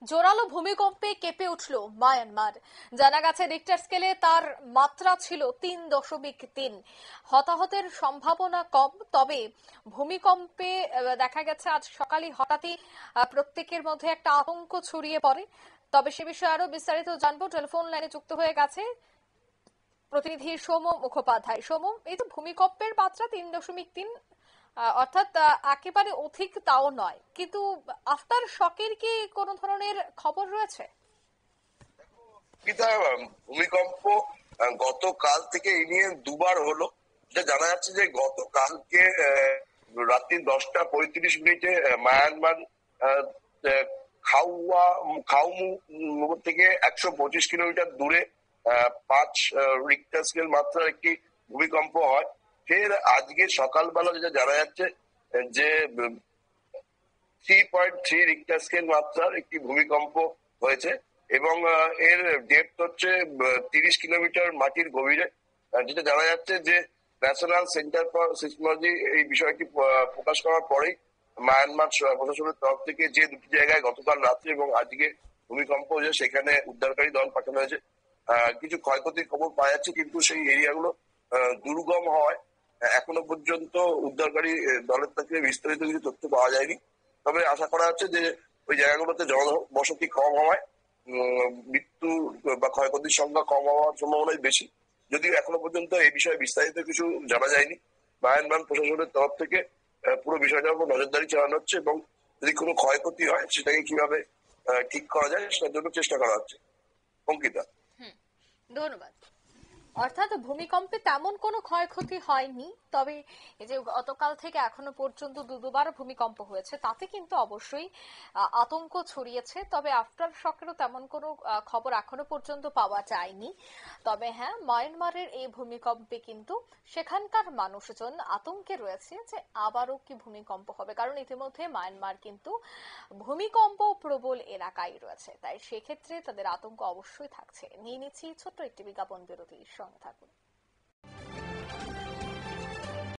জোরালো ভূমিকম্পে কেঁপে উঠল মায়ানমার। জানা গেছে রিক্টার স্কেলে তার মাত্রা ছিল 3.3। হতাহতের সম্ভাবনা কম, তবে ভূমিকম্পে দেখা গেছে আজ সকালে হঠাৎই প্রত্যেকের মধ্যে একটা আতঙ্ক ছড়িয়ে পড়ে। তবে সে বিষয়ে আরো বিস্তারিত জানবো, টেলিফোন লাইনে যুক্ত হয়ে গেছে প্রতিনিধি সৌম্য মুখোপাধ্যায়। সৌম্য, এই তো ভূমিকম্পের মাত্রা 3.3, অর্থাৎ একেবারে অধিক তাও নয়, কিন্তু আফটার শকের কি কোনো ধরনের খবর রয়েছে? ভূমিকম্প গতকাল থেকে এই নিয়ে দুবার হলো। যেটা জানা যাচ্ছে যে গতকালকে রাত্রি 10টা 35 মিনিটে মায়ানমার খাউমু থেকে 125 কিলোমিটার দূরে 5 রিক্টার স্কেল মাত্রার একটি ভূমিকম্প হয়। ফের আজকে সকালবেলা যেটা জানা যাচ্ছে যে 3.3 রিক্টার স্কেল মাত্রার একটি ভূমিকম্প হয়েছে এবং এর ডেপথ হচ্ছে 30 কিলোমিটার মাটির গভীরে। যেটা জানা যাচ্ছে যে ন্যাশনাল সেন্টার ফর সিসমোলজি এই বিষয়টি প্রকাশ করার পরেই মায়ানমার প্রশাসনের তরফ থেকে যে দুটি জায়গায় গতকাল রাত্রে এবং আজকে ভূমিকম্প হয়েছে সেখানে উদ্ধারকারী দল পাঠানো হয়েছে। কিছু ক্ষয়ক্ষতির খবর পাওয়া যাচ্ছে, কিন্তু সেই এরিয়াগুলো দুর্গম হওয়ায় এখনো পর্যন্ত উদ্ধারকারী দলের থেকে বিস্তারিত কিছু তথ্য পাওয়া যায়নি। তবে আশা করা হচ্ছে যে ওই জায়গাগুলোতে জনবসতি কম হওয়ায় মৃত্যু বা ক্ষয়ক্ষতির সংখ্যা কম হওয়ার সম্ভাবনাই বেশি। যদিও এখনো পর্যন্ত এই বিষয়ে বিস্তারিত কিছু জানা যায়নি। মায়ানমার প্রশাসনের তরফ থেকে পুরো বিষয়টার উপর নজরদারি চালানো হচ্ছে এবং যদি কোনো ক্ষয়ক্ষতি হয় সেটাকে কিভাবে ঠিক করা যায় সেটার জন্য চেষ্টা করা হচ্ছে। অঙ্কিতা, ধন্যবাদ। অর্থাৎ ভূমিকম্পে তেমন কোনো ক্ষয়ক্ষতি হয়নি, তবে এই যে গতকাল থেকে এখনো পর্যন্ত দুবার ভূমিকম্প হয়েছে, তাতে কিন্তু অবশ্যই আতঙ্ক ছড়িয়েছে। তবে আফটার শকেরও তেমন কোনো খবর এখনো পর্যন্ত পাওয়া যায়নি। তবে হ্যাঁ, মায়ানমারের এই ভূমিকম্পে কিন্তু সেখানকার মানুষজন আতঙ্কে রয়েছে যে আবারও কি ভূমিকম্প হবে, কারণ ইতিমধ্যে মায়ানমার কিন্তু ভূমিকম্প প্রবল এলাকায় রয়েছে। তাই সেক্ষেত্রে তাদের আতঙ্ক অবশ্যই থাকছে। নিয়ে নিচ্ছি ছোট্ট একটি বিজ্ঞাপন বিরতির সঙ্গে থাকুন।